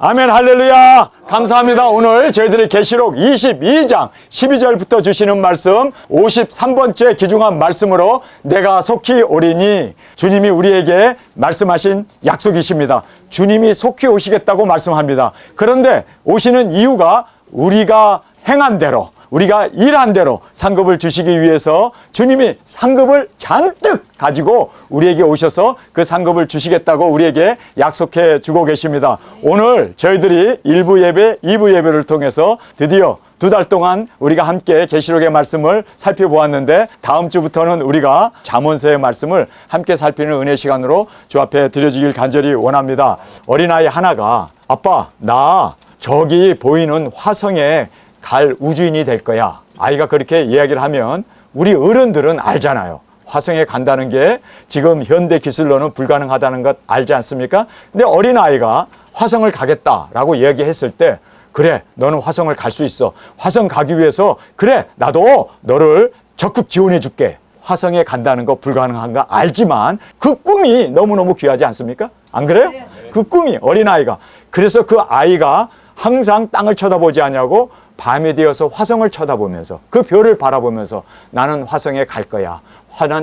아멘, 할렐루야. 감사합니다. 오늘 저희들이 계시록 22장 12절부터 주시는 말씀 53번째 귀중한 말씀으로 내가 속히 오리니, 주님이 우리에게 말씀하신 약속이십니다. 주님이 속히 오시겠다고 말씀합니다. 그런데 오시는 이유가 우리가 행한 대로, 우리가 일한 대로 상급을 주시기 위해서 주님이 상급을 잔뜩 가지고 우리에게 오셔서 그 상급을 주시겠다고 우리에게 약속해 주고 계십니다. 오늘 저희들이 1부 예배, 2부 예배를 통해서 드디어 2달 동안 우리가 함께 계시록의 말씀을 살펴보았는데, 다음 주부터는 우리가 잠언서의 말씀을 함께 살피는 은혜 시간으로 주 앞에 드려지길 간절히 원합니다. 어린아이 하나가 아빠, 나 저기 보이는 화성에 갈 우주인이 될 거야. 아이가 그렇게 이야기를 하면 우리 어른들은 알잖아요. 화성에 간다는 게 지금 현대 기술로는 불가능하다는 것 알지 않습니까? 근데 어린아이가 화성을 가겠다라고 이야기했을 때, 그래, 너는 화성을 갈 수 있어. 화성 가기 위해서 그래, 나도 너를 적극 지원해 줄게. 화성에 간다는 거 불가능한 거 알지만 그 꿈이 너무너무 귀하지 않습니까? 안 그래요? 그 꿈이 어린아이가. 그래서 그 아이가 항상 땅을 쳐다보지 않냐고 밤이 되어서 화성을 쳐다보면서 그 별을 바라보면서 나는 화성에 갈 거야.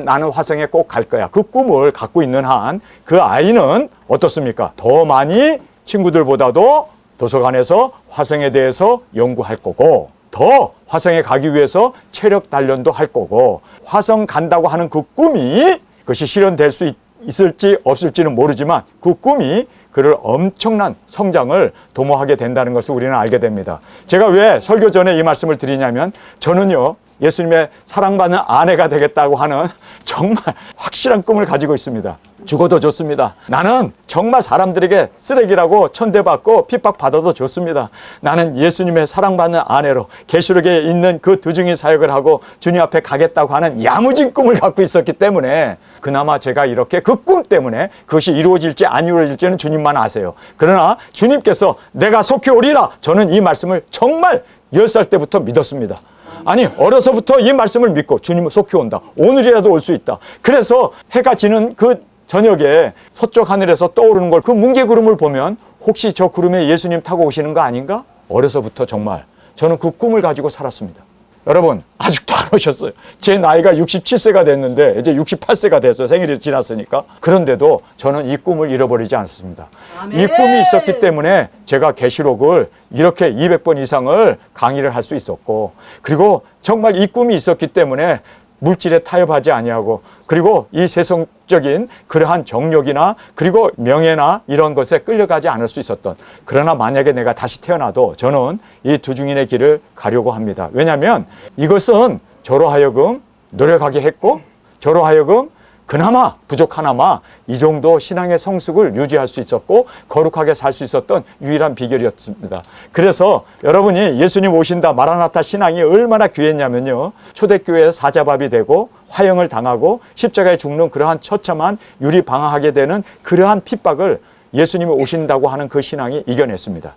나는 화성에 꼭 갈 거야. 그 꿈을 갖고 있는 한 그 아이는 어떻습니까? 더 많이 친구들보다도 도서관에서 화성에 대해서 연구할 거고, 더 화성에 가기 위해서 체력 단련도 할 거고, 화성 간다고 하는 그 꿈이 그것이 실현될 수 있을지 없을지는 모르지만 그 꿈이 그를 엄청난 성장을 도모하게 된다는 것을 우리는 알게 됩니다. 제가 왜 설교 전에 이 말씀을 드리냐면, 저는요, 예수님의 사랑받는 아내가 되겠다고 하는 정말 확실한 꿈을 가지고 있습니다. 죽어도 좋습니다. 나는 정말 사람들에게 쓰레기라고 천대받고 핍박받아도 좋습니다. 나는 예수님의 사랑받는 아내로 계시록에 있는 그 두중이 사역을 하고 주님 앞에 가겠다고 하는 야무진 꿈을 갖고 있었기 때문에, 그나마 제가 이렇게 그 꿈 때문에 그것이 이루어질지 안 이루어질지는 주님만 아세요. 그러나 주님께서 내가 속히 오리라, 저는 이 말씀을 정말 10살 때부터 믿었습니다. 아니, 어려서부터 이 말씀을 믿고 주님은 속히 온다. 오늘이라도 올 수 있다. 그래서 해가 지는 그 저녁에 서쪽 하늘에서 떠오르는 걸, 그 뭉게구름을 보면 혹시 저 구름에 예수님 타고 오시는 거 아닌가? 어려서부터 정말 저는 그 꿈을 가지고 살았습니다. 여러분, 아직도 안 오셨어요. 제 나이가 67세가 됐는데 이제 68세가 됐어요. 생일이 지났으니까. 그런데도 저는 이 꿈을 잃어버리지 않았습니다. 아멘. 이 꿈이 있었기 때문에 제가 계시록을 이렇게 200번 이상을 강의를 할 수 있었고, 그리고 정말 이 꿈이 있었기 때문에 물질에 타협하지 아니하고, 그리고 이 세상적인 그러한 정욕이나 그리고 명예나 이런 것에 끌려가지 않을 수 있었던, 그러나 만약에 내가 다시 태어나도 저는 이 두중인의 길을 가려고 합니다. 왜냐하면 이것은 저로 하여금 노력하게 했고, 저로 하여금 그나마 부족하나마 이 정도 신앙의 성숙을 유지할 수 있었고 거룩하게 살 수 있었던 유일한 비결이었습니다. 그래서 여러분이 예수님 오신다 마라나타 신앙이 얼마나 귀했냐면요, 초대교회의 사자밥이 되고 화형을 당하고 십자가에 죽는 그러한 처참한 유리방황하게 되는 그러한 핍박을 예수님이 오신다고 하는 그 신앙이 이겨냈습니다.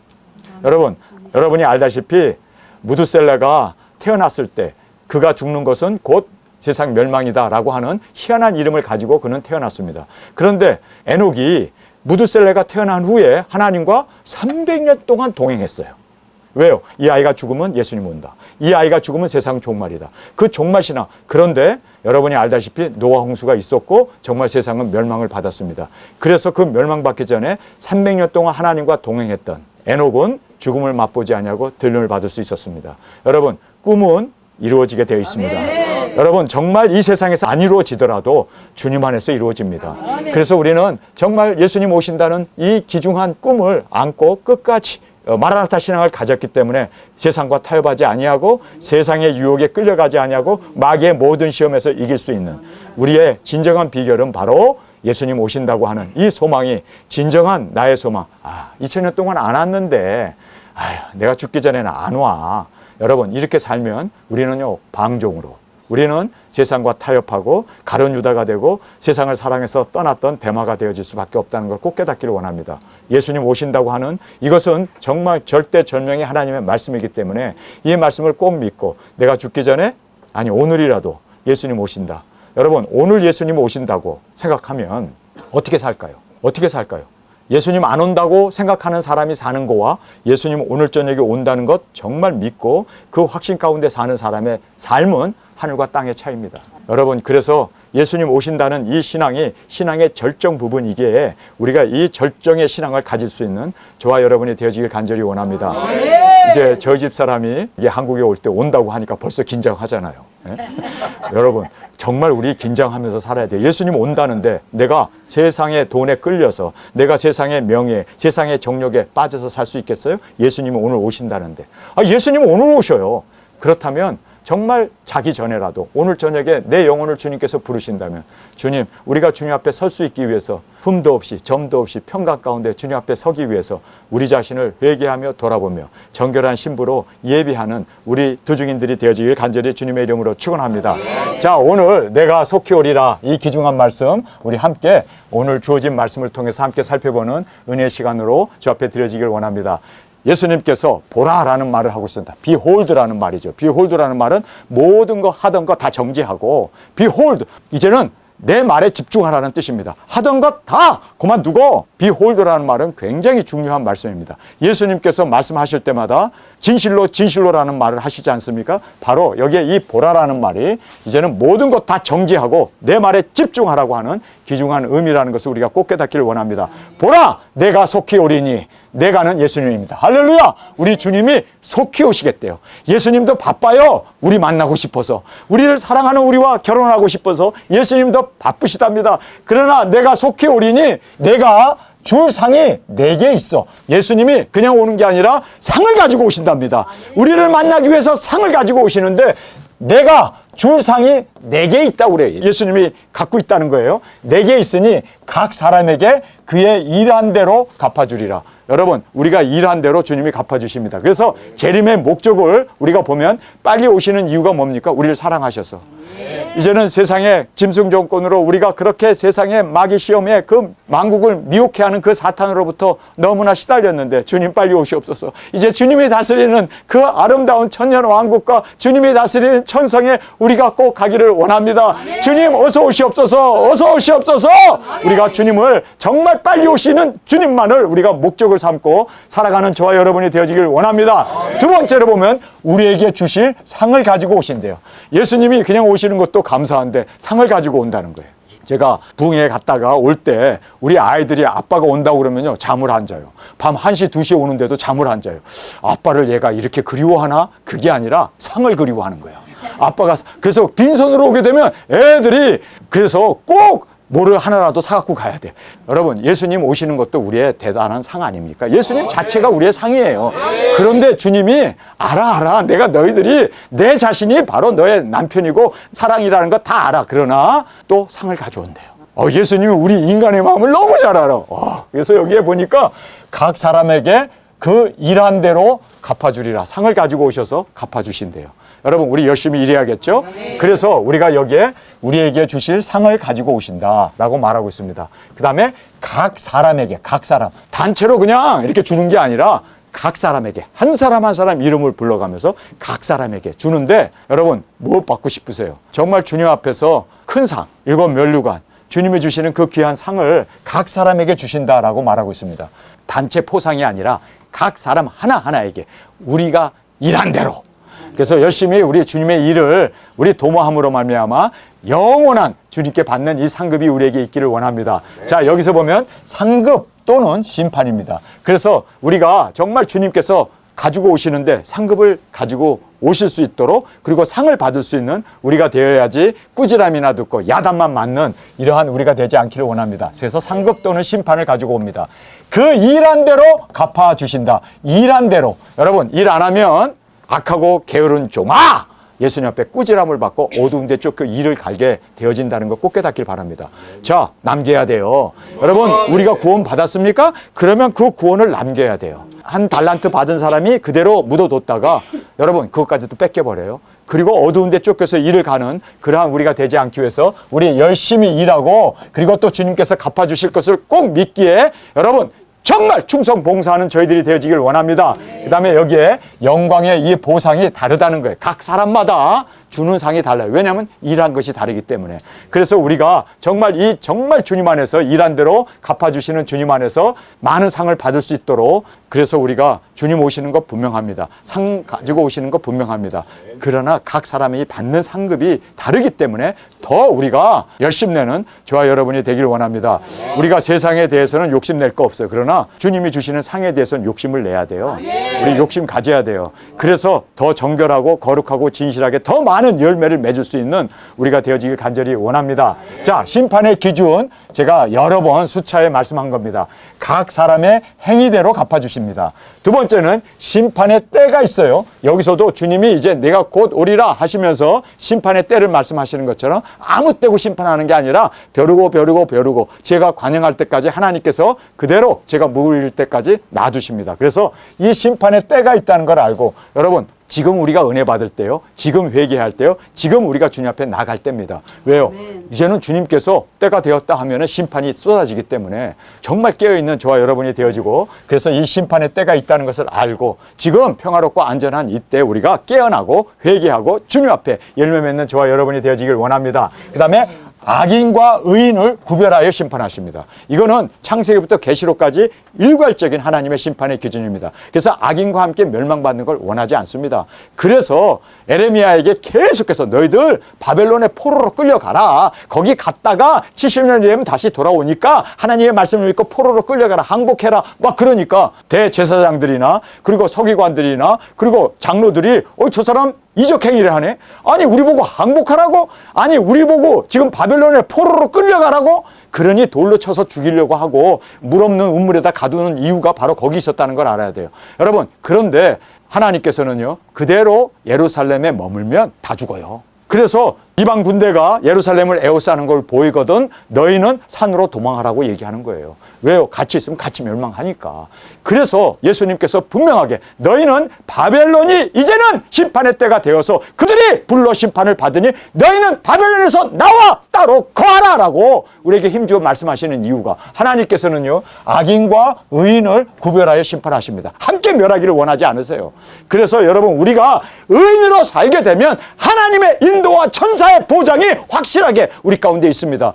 여러분이 알다시피 무두셀라가 태어났을 때 그가 죽는 것은 곧 세상 멸망이다라고 하는 희한한 이름을 가지고 그는 태어났습니다. 그런데 에녹이 무두셀레가 태어난 후에 하나님과 300년 동안 동행했어요. 왜요? 이 아이가 죽으면 예수님 온다. 이 아이가 죽으면 세상 종말이다. 그 종말 신앙. 그런데 여러분이 알다시피 노아 홍수가 있었고 정말 세상은 멸망을 받았습니다. 그래서 그 멸망받기 전에 300년 동안 하나님과 동행했던 에녹은 죽음을 맛보지 아니하고 들림을 받을 수 있었습니다. 여러분, 꿈은 이루어지게 되어 있습니다. 아멘. 여러분, 정말 이 세상에서 안 이루어지더라도 주님 안에서 이루어집니다. 아멘. 그래서 우리는 정말 예수님 오신다는 이 귀중한 꿈을 안고 끝까지 마라나타 신앙을 가졌기 때문에 세상과 타협하지 아니하고 세상의 유혹에 끌려가지 아니하고 마귀의 모든 시험에서 이길 수 있는 우리의 진정한 비결은 바로 예수님 오신다고 하는 이 소망이 진정한 나의 소망. 2000년 동안 안 왔는데 내가 죽기 전에는 안 와. 여러분, 이렇게 살면 우리는요, 방종으로, 우리는 세상과 타협하고 가룟 유다가 되고 세상을 사랑해서 떠났던 데마가 되어질 수밖에 없다는 걸 꼭 깨닫기를 원합니다. 예수님 오신다고 하는 이것은 정말 절대절명의 하나님의 말씀이기 때문에 이 말씀을 꼭 믿고 내가 죽기 전에, 아니 오늘이라도 예수님 오신다. 여러분, 오늘 예수님 오신다고 생각하면 어떻게 살까요? 어떻게 살까요? 예수님 안 온다고 생각하는 사람이 사는 거와 예수님 오늘 저녁에 온다는 것 정말 믿고 그 확신 가운데 사는 사람의 삶은 하늘과 땅의 차이입니다. 여러분, 그래서 예수님 오신다는 이 신앙이 신앙의 절정 부분이기에 우리가 이 절정의 신앙을 가질 수 있는 저와 여러분이 되어지길 간절히 원합니다. 이제 저희 집 사람이 이게 한국에 올 때 온다고 하니까 벌써 긴장하잖아요. 예? 여러분, 정말 우리 긴장하면서 살아야 돼요. 예수님 온다는데 내가 세상의 돈에 끌려서 내가 세상의 명예, 세상의 정욕에 빠져서 살 수 있겠어요? 예수님은 오늘 오신다는데. 예수님은 오늘 오셔요. 그렇다면 정말 자기 전에라도 오늘 저녁에 내 영혼을 주님께서 부르신다면 주님, 우리가 주님 앞에 설 수 있기 위해서 흠도 없이 점도 없이 평강 가운데 주님 앞에 서기 위해서 우리 자신을 회개하며 돌아보며 정결한 신부로 예비하는 우리 두중인들이 되어지길 간절히 주님의 이름으로 축원합니다. 자, 오늘 내가 속히 오리라 이 귀중한 말씀 우리 함께 오늘 주어진 말씀을 통해서 함께 살펴보는 은혜의 시간으로 주 앞에 드려지길 원합니다. 예수님께서 보라라는 말을 하고 있습니다. behold라는 말이죠. behold라는 말은 모든 거 하던 거 다 정지하고 behold, 이제는 내 말에 집중하라는 뜻입니다. 하던 것 다 그만두고 behold라는 말은 굉장히 중요한 말씀입니다. 예수님께서 말씀하실 때마다 진실로 진실로라는 말을 하시지 않습니까? 바로 여기에 이 보라라는 말이 이제는 모든 것 다 정지하고 내 말에 집중하라고 하는 귀중한 의미라는 것을 우리가 꼭 깨닫기를 원합니다. 보라, 내가 속히 오리니. 내가는 예수님입니다. 할렐루야! 우리 주님이 속히 오시겠대요. 예수님도 바빠요. 우리 만나고 싶어서. 우리를 사랑하는 우리와 결혼하고 싶어서 예수님도 바쁘시답니다. 그러나 내가 속히 오리니 내가 줄 상이 4개 있어. 예수님이 그냥 오는 게 아니라 상을 가지고 오신답니다. 우리를 만나기 위해서 상을 가지고 오시는데 내가 줄 상이 4개 있다고 그래요. 예수님이 갖고 있다는 거예요. 4개 있으니 각 사람에게 그의 일한 대로 갚아주리라. 여러분, 우리가 일한 대로 주님이 갚아주십니다. 그래서 재림의 목적을 우리가 보면 빨리 오시는 이유가 뭡니까? 우리를 사랑하셔서. 이제는 세상의 짐승 정권으로 우리가 그렇게 세상의 마귀 시험에 그 만국을 미혹해 하는 그 사탄으로부터 너무나 시달렸는데 주님 빨리 오시옵소서. 이제 주님이 다스리는 그 아름다운 천년 왕국과 주님이 다스리는 천성에 우리가 꼭 가기를 원합니다. 주님 어서 오시옵소서. 어서 오시옵소서. 우리가 주님을 정말 빨리 오시는 주님만을 우리가 목적을 삼고 살아가는 저와 여러분이 되어지길 원합니다. 두 번째로 보면 우리에게 주실 상을 가지고 오신대요. 예수님이 그냥 오시는 것도 감사한데 상을 가지고 온다는 거예요. 제가 부흥회 갔다가 올 때 우리 아이들이 아빠가 온다고 그러면요 잠을 안 자요. 밤 1시, 2시에 오는데도 잠을 안 자요. 아빠를 얘가 이렇게 그리워하나? 그게 아니라 상을 그리워하는 거예요. 아빠가 그래서 빈손으로 오게 되면 애들이 그래서 꼭 뭐를 하나라도 사갖고 가야 돼. 여러분, 예수님 오시는 것도 우리의 대단한 상 아닙니까? 예수님 자체가 우리의 상이에요. 그런데 주님이 알아. 내가 너희들이 내 자신이 바로 너의 남편이고 사랑이라는 거 다 알아. 그러나 또 상을 가져온대요. 예수님이 우리 인간의 마음을 너무 잘 알아. 그래서 여기에 보니까 각 사람에게 그 일한 대로 갚아주리라. 상을 가지고 오셔서 갚아주신대요. 여러분, 우리 열심히 일해야겠죠? 그래서 우리가 여기에 우리에게 주실 상을 가지고 오신다라고 말하고 있습니다. 그 다음에 각 사람에게, 각 사람, 단체로 그냥 이렇게 주는 게 아니라 각 사람에게, 한 사람 한 사람 이름을 불러가면서 각 사람에게 주는데 여러분, 뭐 받고 싶으세요? 정말 주님 앞에서 큰 상, 7 면류관, 주님이 주시는 그 귀한 상을 각 사람에게 주신다라고 말하고 있습니다. 단체 포상이 아니라 각 사람 하나하나에게 우리가 일한 대로. 그래서 열심히 우리 주님의 일을 우리 도모함으로 말미암아 영원한 주님께 받는 이 상급이 우리에게 있기를 원합니다. 자, 여기서 보면 상급 또는 심판입니다. 그래서 우리가 정말 주님께서 가지고 오시는데 상급을 가지고 오실 수 있도록 그리고 상을 받을 수 있는 우리가 되어야지 꾸지람이나 듣고 야단만 맞는 이러한 우리가 되지 않기를 원합니다. 그래서 상급 또는 심판을 가지고 옵니다. 그 일한 대로 갚아주신다. 일한 대로. 여러분, 일 안 하면 악하고 게으른 종아! 예수님 앞에 꾸지람을 받고 어두운 데 쫓겨 일을 갈게 되어진다는 거 꼭 깨닫길 바랍니다. 자, 남겨야 돼요. 여러분, 우리가 구원 받았습니까? 그러면 그 구원을 남겨야 돼요. 한 달란트 받은 사람이 그대로 묻어뒀다가 여러분, 그것까지도 뺏겨버려요. 그리고 어두운 데 쫓겨서 일을 가는 그러한 우리가 되지 않기 위해서 우리 열심히 일하고 그리고 또 주님께서 갚아주실 것을 꼭 믿기에 여러분, 정말 충성 봉사하는 저희들이 되어지길 원합니다. 그 다음에 여기에 영광의 이 보상이 다르다는 거예요. 각 사람마다 주는 상이 달라요. 왜냐하면 일한 것이 다르기 때문에. 그래서 우리가 정말 주님 안에서 일한 대로 갚아주시는 주님 안에서 많은 상을 받을 수 있도록, 그래서 우리가 주님 오시는 것 분명합니다. 상 가지고 오시는 것 분명합니다. 그러나 각 사람이 받는 상급이 다르기 때문에 더 우리가 열심내는 저와 여러분이 되길 원합니다. 우리가 세상에 대해서는 욕심낼 거 없어요. 그러나 주님이 주시는 상에 대해서는 욕심을 내야 돼요. 우리 욕심 가져야 돼요. 그래서 더 정결하고 거룩하고 진실하게 더 많은 열매를 맺을 수 있는 우리가 되어지길 간절히 원합니다. 자, 심판의 기준 제가 여러 번 수차에 말씀한 겁니다. 각 사람의 행위대로 갚아주십니다. 두 번째는 심판의 때가 있어요. 여기서도 주님이 이제 내가 곧 오리라 하시면서 심판의 때를 말씀하시는 것처럼 아무 때고 심판하는 게 아니라 벼르고 제가 관영할 때까지 하나님께서 그대로 제가 물릴 때까지 놔두십니다. 그래서 이 심판의 때가 있다는 걸 알고, 여러분 지금 우리가 은혜 받을 때요, 지금 회개할 때요, 지금 우리가 주님 앞에 나갈 때입니다. 왜요? 이제는 주님께서 때가 되었다 하면 심판이 쏟아지기 때문에 정말 깨어있는 저와 여러분이 되어지고, 그래서 이 심판의 때가 있다는 것을 알고 지금 평화롭고 안전한 이때 우리가 깨어나고 회개하고 주님 앞에 열매 맺는 저와 여러분이 되어지길 원합니다. 그 다음에 악인과 의인을 구별하여 심판하십니다. 이거는 창세기부터 계시록까지 일괄적인 하나님의 심판의 기준입니다. 그래서 악인과 함께 멸망받는 걸 원하지 않습니다. 그래서 에레미야에게 계속해서 너희들 바벨론의 포로로 끌려가라. 거기 갔다가 70년 되면 다시 돌아오니까 하나님의 말씀을 믿고 포로로 끌려가라. 항복해라. 막 그러니까 대제사장들이나 그리고 서기관들이나 그리고 장로들이 저 사람 이적행위를 하네? 아니 우리 보고 항복하라고? 아니 우리 보고 지금 바벨론의 포로로 끌려가라고? 그러니 돌로 쳐서 죽이려고 하고 물 없는 우물에다 가두는 이유가 바로 거기 있었다는 걸 알아야 돼요. 여러분, 그런데 하나님께서는요, 그대로 예루살렘에 머물면 다 죽어요. 그래서 이방 군대가 예루살렘을 에워싸는 걸 보이거든 너희는 산으로 도망하라고 얘기하는 거예요. 왜요? 같이 있으면 같이 멸망하니까. 그래서 예수님께서 분명하게 너희는 바벨론이 이제는 심판의 때가 되어서 그들이 불러 심판을 받으니 너희는 바벨론에서 나와 따로 거하라 라고 우리에게 힘주어 말씀하시는 이유가, 하나님께서는요 악인과 의인을 구별하여 심판하십니다. 함께 멸하기를 원하지 않으세요. 그래서 여러분, 우리가 의인으로 살게 되면 하나님의 인도와 천사의 보장이 확실하게 우리 가운데 있습니다.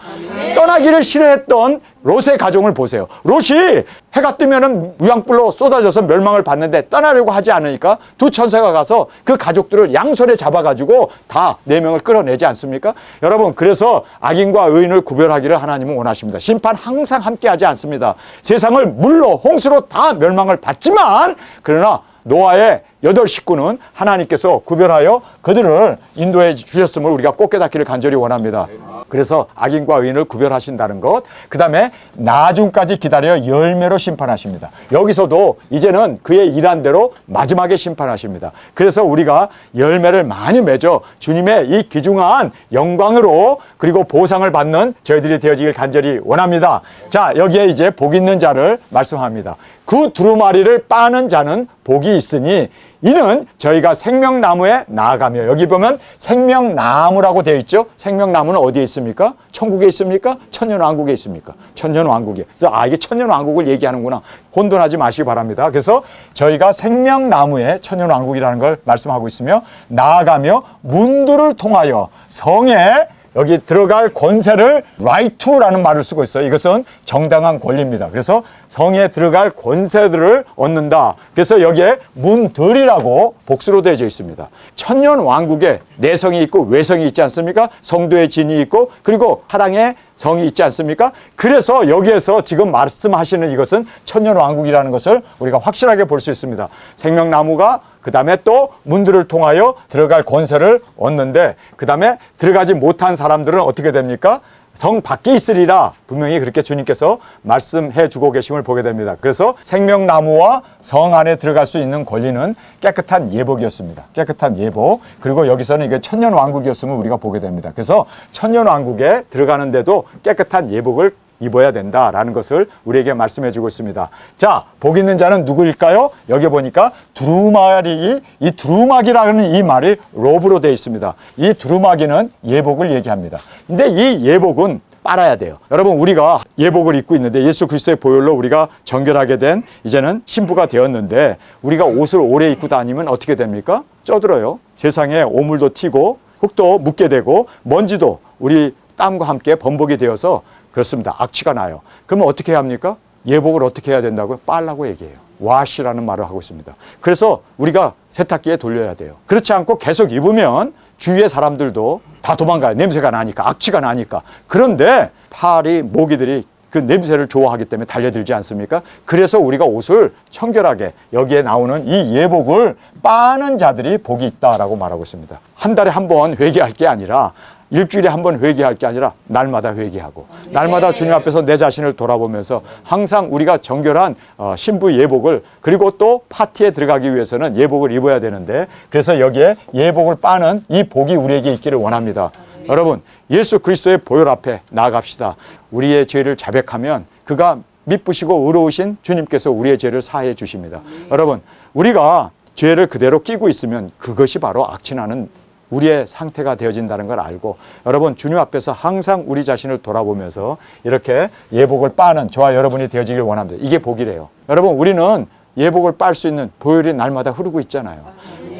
떠나기를 싫어했던 롯의 가정을 보세요. 롯이 해가 뜨면은 무양불로 쏟아져서 멸망을 받는데 떠나려고 하지 않으니까 두 천사가 가서 그 가족들을 양손에 잡아가지고 다 4명을 끌어내지 않습니까? 여러분, 그래서 악인과 의인을 구별하기를 하나님은 원하십니다. 심판 항상 함께 하지 않습니다. 세상을 물로 홍수로 다 멸망을 받지만, 그러나 노아의 8 식구는 하나님께서 구별하여 그들을 인도해 주셨음을 우리가 꼭 깨닫기를 간절히 원합니다. 그래서 악인과 의인을 구별하신다는 것, 그 다음에 나중까지 기다려 열매로 심판하십니다. 여기서도 이제는 그의 일한 대로 마지막에 심판하십니다. 그래서 우리가 열매를 많이 맺어 주님의 이 귀중한 영광으로 그리고 보상을 받는 저희들이 되어지길 간절히 원합니다. 자, 여기에 이제 복 있는 자를 말씀합니다. 그 두루마리를 빠는 자는 복이 있으니 이는 저희가 생명나무에 나아가며, 여기 보면 생명나무라고 되어 있죠. 생명나무는 어디에 있습니까? 천국에 있습니까? 천년왕국에 있습니까? 천년왕국에. 그래서 이게 천년왕국을 얘기하는구나. 혼돈하지 마시기 바랍니다. 그래서 저희가 생명나무에 천년왕국이라는 걸 말씀하고 있으며, 나아가며 문들을 통하여 성에 여기 들어갈 권세를 right to라는 말을 쓰고 있어요. 이것은 정당한 권리입니다. 그래서 성에 들어갈 권세들을 얻는다. 그래서 여기에 문들이라고 복수로 되어져 있습니다. 천년 왕국에 내성이 있고 외성이 있지 않습니까? 성도의 진이 있고 그리고 사랑의 성이 있지 않습니까? 그래서 여기에서 지금 말씀하시는 이것은 천년 왕국이라는 것을 우리가 확실하게 볼 수 있습니다. 생명나무가 그 다음에 또 문들을 통하여 들어갈 권세를 얻는데, 그 다음에 들어가지 못한 사람들은 어떻게 됩니까? 성 밖에 있으리라 분명히 그렇게 주님께서 말씀해 주고 계심을 보게 됩니다. 그래서 생명나무와 성 안에 들어갈 수 있는 권리는 깨끗한 예복이었습니다. 깨끗한 예복. 그리고 여기서는 이게 천년왕국이었음을 우리가 보게 됩니다. 그래서 천년왕국에 들어가는데도 깨끗한 예복을 입어야 된다라는 것을 우리에게 말씀해 주고 있습니다. 자, 복 있는 자는 누구일까요? 여기 보니까 두루마리, 이 두루마기라는 이 말이 로브로 되어 있습니다. 이 두루마기는 예복을 얘기합니다. 근데 이 예복은 빨아야 돼요. 여러분, 우리가 예복을 입고 있는데 예수 그리스도의 보혈로 우리가 정결하게 된 이제는 신부가 되었는데 우리가 옷을 오래 입고 다니면 어떻게 됩니까? 쪄들어요. 세상에 오물도 튀고 흙도 묻게 되고 먼지도 우리 땀과 함께 범벅이 되어서 그렇습니다. 악취가 나요. 그러면 어떻게 해야 합니까? 예복을 어떻게 해야 된다고요? 빨라고 얘기해요. 와시라는 말을 하고 있습니다. 그래서 우리가 세탁기에 돌려야 돼요. 그렇지 않고 계속 입으면 주위의 사람들도 다 도망가요. 냄새가 나니까, 악취가 나니까. 그런데 파리, 모기들이 그 냄새를 좋아하기 때문에 달려들지 않습니까? 그래서 우리가 옷을 청결하게 여기에 나오는 이 예복을 빠는 자들이 복이 있다라고 말하고 있습니다. 한 달에 한 번 회개할 게 아니라 일주일에 한 번 회개할 게 아니라 날마다 회개하고 날마다 주님 앞에서 내 자신을 돌아보면서 항상 우리가 정결한 신부 예복을 그리고 또 파티에 들어가기 위해서는 예복을 입어야 되는데 그래서 여기에 예복을 빠는 이 복이 우리에게 있기를 원합니다. 여러분, 예수 그리스도의 보혈 앞에 나아갑시다. 우리의 죄를 자백하면 그가 미쁘시고 의로우신 주님께서 우리의 죄를 사해 주십니다. 여러분, 우리가 죄를 그대로 끼고 있으면 그것이 바로 악취나는 우리의 상태가 되어진다는 걸 알고 여러분 주님 앞에서 항상 우리 자신을 돌아보면서 이렇게 예복을 빠는 저와 여러분이 되어지길 원합니다. 이게 복이래요. 여러분, 우리는 예복을 빨 수 있는 보혈이 날마다 흐르고 있잖아요.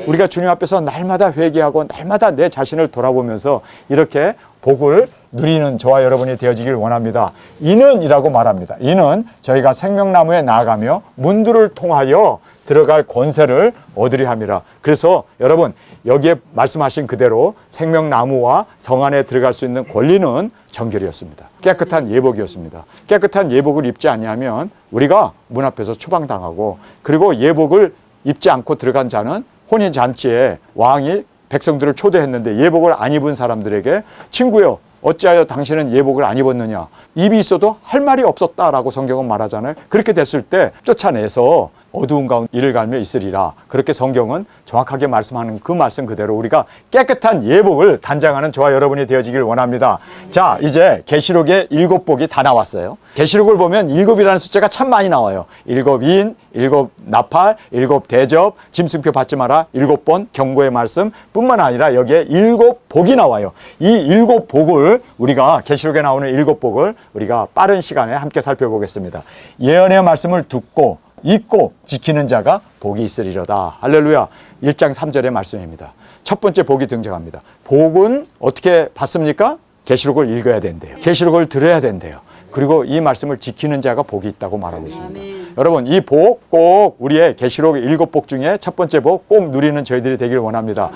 우리가 주님 앞에서 날마다 회개하고 날마다 내 자신을 돌아보면서 이렇게 복을 누리는 저와 여러분이 되어지길 원합니다. 이는이라고 말합니다. 이는 저희가 생명나무에 나아가며 문들을 통하여 들어갈 권세를 얻으려 함이라. 그래서 여러분, 여기에 말씀하신 그대로 생명나무와 성 안에 들어갈 수 있는 권리는 정결이었습니다. 깨끗한 예복이었습니다. 깨끗한 예복을 입지 아니하면 우리가 문 앞에서 추방당하고 그리고 예복을 입지 않고 들어간 자는 혼인잔치에 왕이 백성들을 초대했는데 예복을 안 입은 사람들에게 친구여 어찌하여 당신은 예복을 안 입었느냐, 입이 있어도 할 말이 없었다라고 성경은 말하잖아요. 그렇게 됐을 때 쫓아내서 어두운 가운데 이를 갈며 있으리라. 그렇게 성경은 정확하게 말씀하는 그 말씀 그대로 우리가 깨끗한 예복을 단장하는 저와 여러분이 되어지길 원합니다. 자, 이제 계시록의 7복이 다 나왔어요. 계시록을 보면 7이라는 숫자가 참 많이 나와요. 7인, 7 나팔, 7 대접, 짐승표 받지 마라, 7번 경고의 말씀 뿐만 아니라 여기에 7복이 나와요. 이 7복을 우리가 계시록에 나오는 7복을 우리가 빠른 시간에 함께 살펴보겠습니다. 예언의 말씀을 듣고 읽고 지키는 자가 복이 있으리로다. 할렐루야. 1장 3절의 말씀입니다. 첫 번째 복이 등장합니다. 복은 어떻게 받습니까? 계시록을 읽어야 된대요. 계시록을 들어야 된대요. 그리고 이 말씀을 지키는 자가 복이 있다고 말하고 있습니다. 여러분, 이 복 꼭 우리의 계시록 7복 중에 첫 번째 복 꼭 누리는 저희들이 되길 원합니다.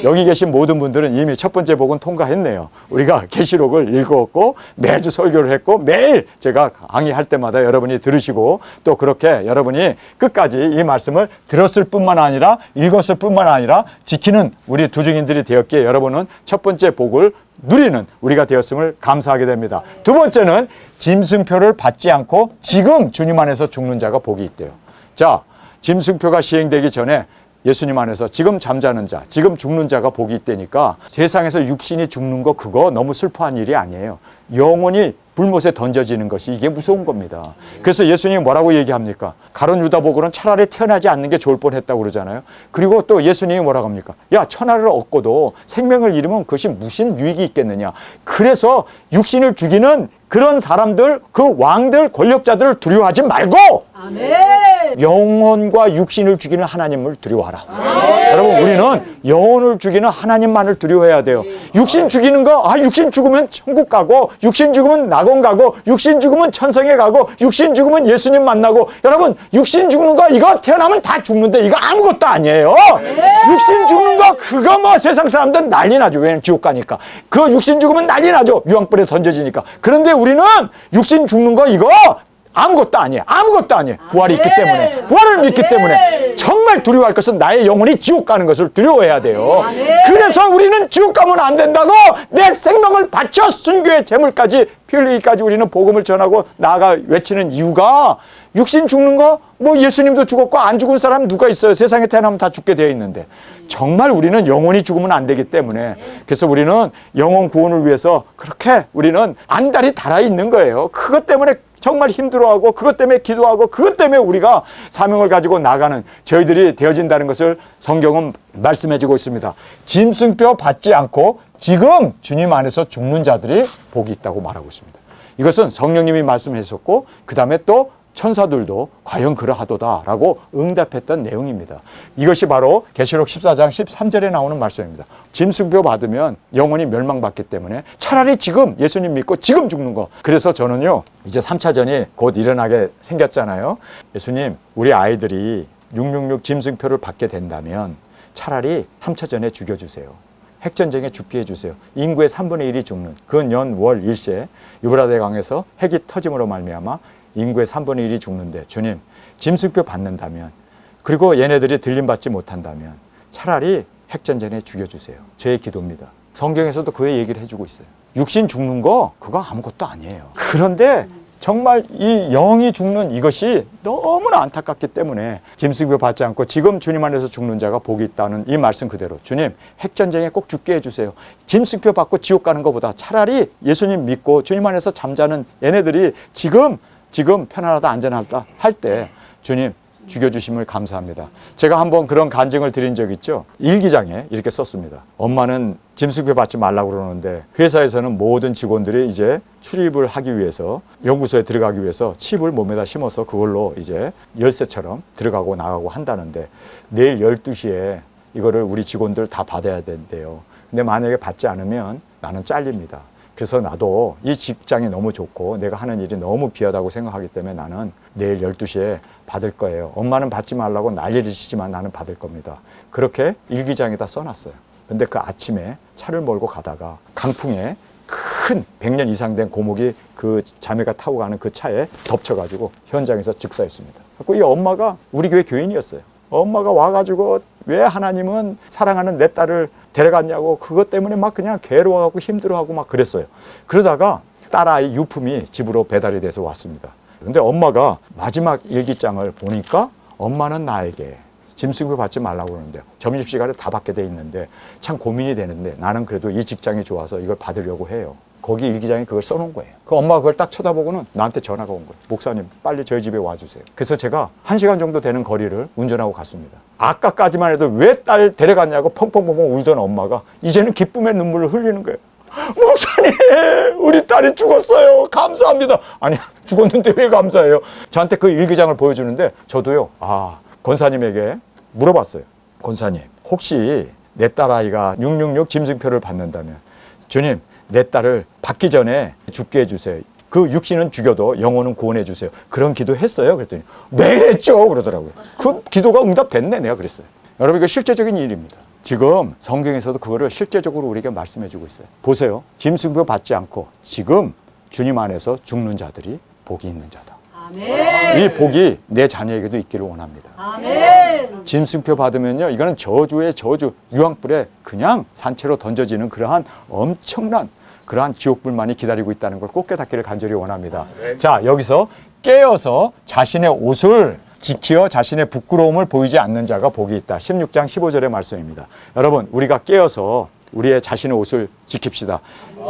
여기 계신 모든 분들은 이미 첫 번째 복은 통과했네요. 우리가 계시록을 읽었고 매주 설교를 했고 매일 제가 강의할 때마다 여러분이 들으시고 또 그렇게 여러분이 끝까지 이 말씀을 들었을 뿐만 아니라 읽었을 뿐만 아니라 지키는 우리 두중인들이 되었기에 여러분은 첫 번째 복을 누리는 우리가 되었음을 감사하게 됩니다. 두 번째는 짐승표를 받지 않고 지금 주님 안에서 죽는 자가 복이 있대요. 자, 짐승표가 시행되기 전에 예수님 안에서 지금 잠자는 자, 지금 죽는 자가 복이 있다니까 세상에서 육신이 죽는 거 그거 너무 슬퍼한 일이 아니에요. 영혼이 불못에 던져지는 것이 이게 무서운 겁니다. 그래서 예수님이 뭐라고 얘기합니까? 가룟 유다 보고는 차라리 태어나지 않는 게 좋을 뻔했다고 그러잖아요. 그리고 또 예수님이 뭐라고 합니까? 야, 천하를 얻고도 생명을 잃으면 그것이 무슨 유익이 있겠느냐. 그래서 육신을 죽이는 그런 사람들, 그 왕들, 권력자들을 두려워하지 말고 아멘. 영혼과 육신을 죽이는 하나님을 두려워하라. 아멘. 여러분, 우리는 영혼을 죽이는 하나님만을 두려워해야 돼요. 육신 죽이는 거, 육신 죽으면 천국 가고 육신 죽으면 낙원 가고 육신 죽으면 천성에 가고 육신 죽으면 예수님 만나고 여러분, 육신 죽는 거 이거 태어나면 다 죽는데 이거 아무것도 아니에요. 육신 죽는 거 그거 뭐 세상 사람들은 난리 나죠. 왜냐면 지옥 가니까. 그 육신 죽으면 난리 나죠. 유황불에 던져지니까. 그런데 우리는 육신 죽는 거 이거 아무것도 아니에요. 아무것도 아니에요. 부활이 있기 때문에. 부활을 믿기 때문에. 정말 두려워할 것은 나의 영혼이 지옥 가는 것을 두려워해야 돼요. 그래서 우리는 지옥 가면 안 된다고 내 생명을 바쳐 순교의 제물까지 피 흘리기까지 우리는 복음을 전하고 나아가 외치는 이유가 육신 죽는 거 뭐 예수님도 죽었고 안 죽은 사람 누가 있어요. 세상에 태어나면 다 죽게 되어 있는데 정말 우리는 영혼이 죽으면 안 되기 때문에 그래서 우리는 영혼 구원을 위해서 그렇게 우리는 안달이 달아있는 거예요. 그것 때문에 정말 힘들어하고 그것 때문에 기도하고 그것 때문에 우리가 사명을 가지고 나가는 저희들이 되어진다는 것을 성경은 말씀해주고 있습니다. 짐승뼈 받지 않고 지금 주님 안에서 죽는 자들이 복이 있다고 말하고 있습니다. 이것은 성령님이 말씀하셨고 그 다음에 또 천사들도 과연 그러하도다라고 응답했던 내용입니다. 이것이 바로 계시록 14장 13절에 나오는 말씀입니다. 짐승표 받으면 영원히 멸망받기 때문에 차라리 지금 예수님 믿고 지금 죽는 거. 그래서 저는요, 이제 3차전이 곧 일어나게 생겼잖아요. 예수님, 우리 아이들이 666 짐승표를 받게 된다면 차라리 3차전에 죽여주세요. 핵전쟁에 죽게 해주세요. 인구의 3분의 1이 죽는 그 년, 월, 일시에 유브라데 강에서 핵이 터짐으로 말미암아 인구의 3분의 1이 죽는데 주님, 짐승표 받는다면, 그리고 얘네들이 들림받지 못한다면 차라리 핵전쟁에 죽여주세요. 제 기도입니다. 성경에서도 그 얘기를 해주고 있어요. 육신 죽는 거 그거 아무것도 아니에요. 그런데 정말 이 영이 죽는 이것이 너무나 안타깝기 때문에 짐승표 받지 않고 지금 주님 안에서 죽는 자가 복이 있다는 이 말씀 그대로, 주님 핵전쟁에 꼭 죽게 해주세요. 짐승표 받고 지옥 가는 것보다 차라리 예수님 믿고 주님 안에서 잠자는 얘네들이 지금 편안하다 안전하다 할 때 주님 죽여주심을 감사합니다. 제가 한번 그런 간증을 드린 적 있죠. 일기장에 이렇게 썼습니다. 엄마는 짐승표 받지 말라고 그러는데 회사에서는 모든 직원들이 이제 출입을 하기 위해서, 연구소에 들어가기 위해서 칩을 몸에다 심어서 그걸로 이제 열쇠처럼 들어가고 나가고 한다는데 내일 12시에 이거를 우리 직원들 다 받아야 된대요. 근데 만약에 받지 않으면 나는 잘립니다. 그래서 나도 이 직장이 너무 좋고 내가 하는 일이 너무 귀하다고 생각하기 때문에 나는 내일 12시에 받을 거예요. 엄마는 받지 말라고 난리를 치지만 나는 받을 겁니다. 그렇게 일기장에다 써놨어요. 근데 그 아침에 차를 몰고 가다가 강풍에 큰 100년 이상 된 고목이 그 자매가 타고 가는 그 차에 덮쳐가지고 현장에서 즉사했습니다. 그래서 이 엄마가 우리 교회 교인이었어요. 엄마가 와가지고 왜 하나님은 사랑하는 내 딸을 데려갔냐고 그것 때문에 막 그냥 괴로워하고 힘들어하고 막 그랬어요. 그러다가 딸아이 유품이 집으로 배달이 돼서 왔습니다. 근데 엄마가 마지막 일기장을 보니까 엄마는 나에게 짐승표 받지 말라고 그러는데 점심시간에 다 받게 돼 있는데 참 고민이 되는데 나는 그래도 이 직장이 좋아서 이걸 받으려고 해요. 거기 일기장에 그걸 써놓은 거예요. 그 엄마가 그걸 딱 쳐다보고는 나한테 전화가 온 거예요. 목사님 빨리 저희 집에 와주세요. 그래서 제가 1시간 정도 되는 거리를 운전하고 갔습니다. 아까까지만 해도 왜 딸 데려갔냐고 펑펑펑펑 울던 엄마가 이제는 기쁨의 눈물을 흘리는 거예요. 목사님 우리 딸이 죽었어요. 감사합니다. 아니 죽었는데 왜 감사해요? 저한테 그 일기장을 보여주는데 저도요, 권사님에게 물어봤어요. 권사님 혹시 내 딸아이가 666 짐승표를 받는다면 주님 내 딸을 받기 전에 죽게 해주세요. 그 육신은 죽여도 영혼은 구원해 주세요. 그런 기도 했어요? 그랬더니 매일 했죠 그러더라고요. 그 기도가 응답됐네 내가 그랬어요. 여러분 이거 실제적인 일입니다. 지금 성경에서도 그거를 실제적으로 우리에게 말씀해 주고 있어요. 보세요. 짐승표 받지 않고 지금 주님 안에서 죽는 자들이 복이 있는 자다. 아멘. 이 복이 내 자녀에게도 있기를 원합니다. 아멘. 짐승표 받으면요 이거는 저주의 저주, 유황불에 그냥 산채로 던져지는 그러한 엄청난 그러한 지옥불만이 기다리고 있다는 걸 꼭 깨닫기를 간절히 원합니다. 자, 여기서 깨어서 자신의 옷을 지키어 자신의 부끄러움을 보이지 않는 자가 복이 있다. 16장 15절의 말씀입니다. 여러분, 우리가 깨어서 우리의 자신의 옷을 지킵시다.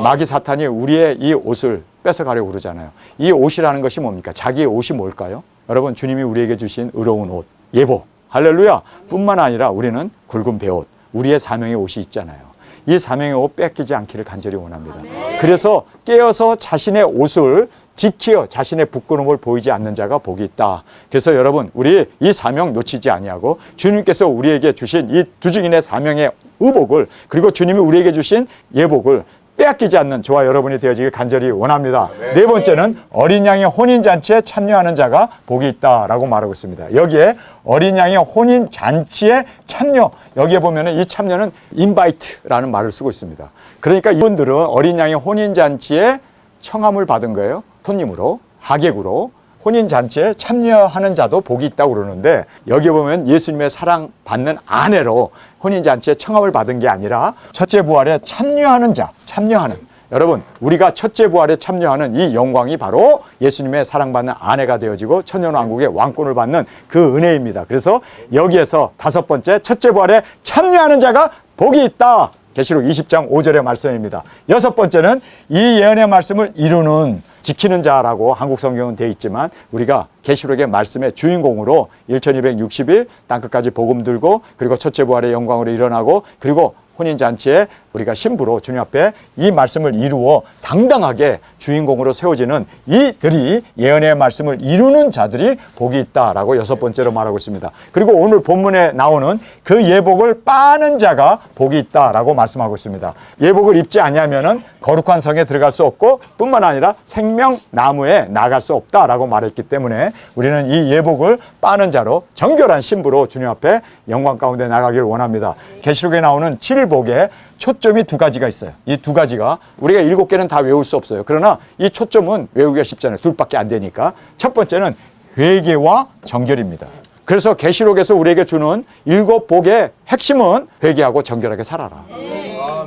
마귀 사탄이 우리의 이 옷을 뺏어가려고 그러잖아요. 이 옷이라는 것이 뭡니까? 자기의 옷이 뭘까요? 여러분, 주님이 우리에게 주신 의로운 옷, 예복, 할렐루야! 뿐만 아니라 우리는 굵은 베옷, 우리의 사명의 옷이 있잖아요. 이 사명의 옷 뺏기지 않기를 간절히 원합니다. 그래서 깨어서 자신의 옷을 지키어 자신의 부끄러움을 보이지 않는 자가 복이 있다. 그래서 여러분 우리 이 사명 놓치지 아니하고 주님께서 우리에게 주신 이 두 증인의 사명의 의복을 그리고 주님이 우리에게 주신 예복을 빼앗기지 않는 저와 여러분이 되어지길 간절히 원합니다. 네 번째는 어린 양의 혼인잔치에 참여하는 자가 복이 있다라고 말하고 있습니다. 여기에 어린 양의 혼인잔치에 참여, 여기에 보면은 이 참여는 인바이트라는 말을 쓰고 있습니다. 그러니까 이분들은 어린 양의 혼인잔치에 청함을 받은 거예요. 손님으로, 하객으로 혼인잔치에 참여하는 자도 복이 있다고 그러는데 여기 보면 예수님의 사랑받는 아내로 혼인잔치에 청함을 받은 게 아니라 첫째 부활에 참여하는 자, 참여하는. 여러분, 우리가 첫째 부활에 참여하는 이 영광이 바로 예수님의 사랑받는 아내가 되어지고 천년왕국의 왕권을 받는 그 은혜입니다. 그래서 여기에서 다섯 번째, 첫째 부활에 참여하는 자가 복이 있다. 계시록 20장 5절의 말씀입니다. 여섯 번째는 이 예언의 말씀을 이루는 지키는 자라고 한국 성경은 되어 있지만 우리가 계시록의 말씀의 주인공으로 1260일 땅끝까지 복음 들고 그리고 첫째 부활의 영광으로 일어나고 그리고 혼인잔치에 우리가 신부로 주님 앞에 이 말씀을 이루어 당당하게 주인공으로 세워지는 이들이 예언의 말씀을 이루는 자들이 복이 있다라고 6번째로 말하고 있습니다. 그리고 오늘 본문에 나오는 그 예복을 빠는 자가 복이 있다라고 말씀하고 있습니다. 예복을 입지 아니하면은 거룩한 성에 들어갈 수 없고 뿐만 아니라 생명나무에 나갈 수 없다라고 말했기 때문에 우리는 이 예복을 빠는 자로 정결한 신부로 주님 앞에 영광 가운데 나가기를 원합니다. 계시록에 나오는 7복에 초점이 2가지가 있어요. 이 2가지가 우리가 7개는 다 외울 수 없어요. 그러나 이 초점은 외우기가 쉽잖아요. 2밖에 안 되니까. 첫 번째는 회개와 정결입니다. 그래서 계시록에서 우리에게 주는 7복의 핵심은 회개하고 정결하게 살아라.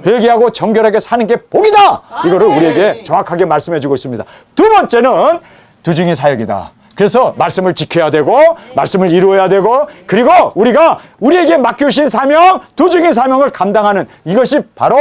회개하고 정결하게 사는 게 복이다. 이거를 우리에게 정확하게 말씀해 주고 있습니다. 2번째는 두증이 사역이다. 그래서 말씀을 지켜야 되고 말씀을 이루어야 되고 그리고 우리가 우리에게 맡겨주신 사명, 두증의 사명을 감당하는 이것이 바로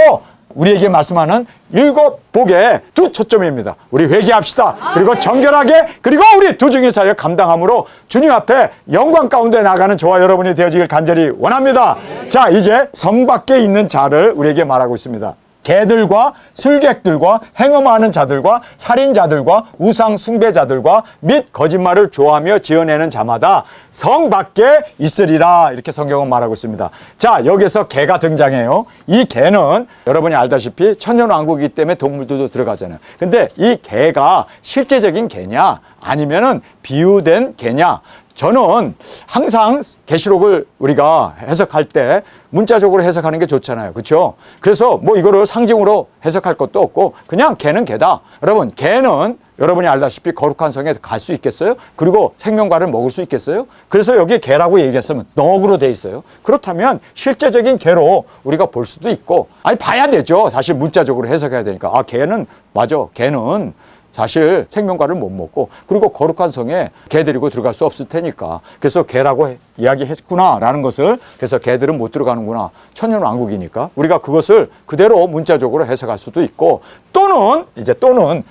우리에게 말씀하는 7복의 2 초점입니다. 우리 회개합시다. 그리고 정결하게 그리고 우리 두증의 사역 감당함으로 주님 앞에 영광 가운데 나가는 저와 여러분이 되어지길 간절히 원합니다. 자, 이제 성 밖에 있는 자를 우리에게 말하고 있습니다. 개들과 술객들과 행음하는 자들과 살인자들과 우상 숭배자들과 및 거짓말을 좋아하며 지어내는 자마다 성 밖에 있으리라 이렇게 성경은 말하고 있습니다. 자, 여기서 개가 등장해요. 이 개는 여러분이 알다시피 천년왕국이기 때문에 동물들도 들어가잖아요. 근데 이 개가 실제적인 개냐 아니면은 비유된 개냐, 저는 항상 계시록을 우리가 해석할 때 문자적으로 해석하는 게 좋잖아요. 그렇죠? 그래서 뭐 이거를 상징으로 해석할 것도 없고 그냥 개는 개다. 여러분, 개는 여러분이 알다시피 거룩한 성에 갈 수 있겠어요? 그리고 생명과를 먹을 수 있겠어요? 그래서 여기에 개라고 얘기했으면 넉으로 돼 있어요. 그렇다면 실제적인 개로 우리가 볼 수도 있고, 아니 봐야 되죠. 사실 문자적으로 해석해야 되니까. 아, 개는 맞아. 개는 사실 생명과를 못 먹고 그리고 거룩한 성에 개 데리고 들어갈 수 없을 테니까 그래서 개라고 이야기했구나라는 것을, 그래서 개들은 못 들어가는구나, 천년왕국이니까 우리가 그것을 그대로 문자적으로 해석할 수도 있고, 또는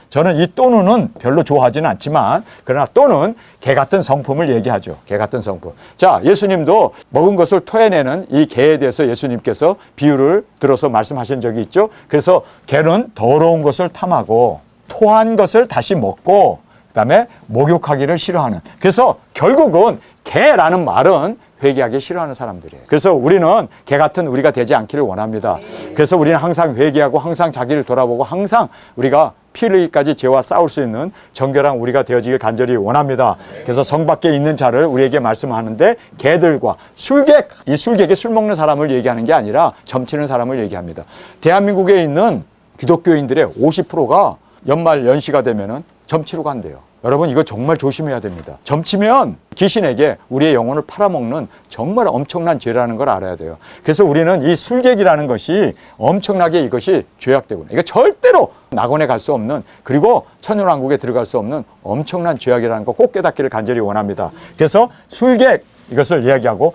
저는 이 또는은 별로 좋아하지는 않지만 그러나 또는 개 같은 성품을 얘기하죠. 개 같은 성품. 자, 예수님도 먹은 것을 토해내는 이 개에 대해서 예수님께서 비유를 들어서 말씀하신 적이 있죠. 그래서 개는 더러운 것을 탐하고 토한 것을 다시 먹고 그다음에 목욕하기를 싫어하는, 그래서 결국은 개라는 말은 회개하기 싫어하는 사람들이에요. 그래서 우리는 개 같은 우리가 되지 않기를 원합니다. 그래서 우리는 항상 회개하고 항상 자기를 돌아보고 항상 우리가 피 흘리기까지 죄와 싸울 수 있는 정결한 우리가 되어지길 간절히 원합니다. 그래서 성 밖에 있는 자를 우리에게 말씀하는데 개들과 술객, 이 술객이 술 먹는 사람을 얘기하는 게 아니라 점치는 사람을 얘기합니다. 대한민국에 있는 기독교인들의 50%가 연말 연시가 되면은 점치러 간대요. 여러분, 이거 정말 조심해야 됩니다. 점치면 귀신에게 우리의 영혼을 팔아먹는 정말 엄청난 죄라는 걸 알아야 돼요. 그래서 우리는 이 술객이라는 것이 엄청나게 이것이 죄악되구나. 이거 절대로 낙원에 갈 수 없는, 그리고 천년왕국에 들어갈 수 없는 엄청난 죄악이라는 거 꼭 깨닫기를 간절히 원합니다. 그래서 술객, 이것을 이야기하고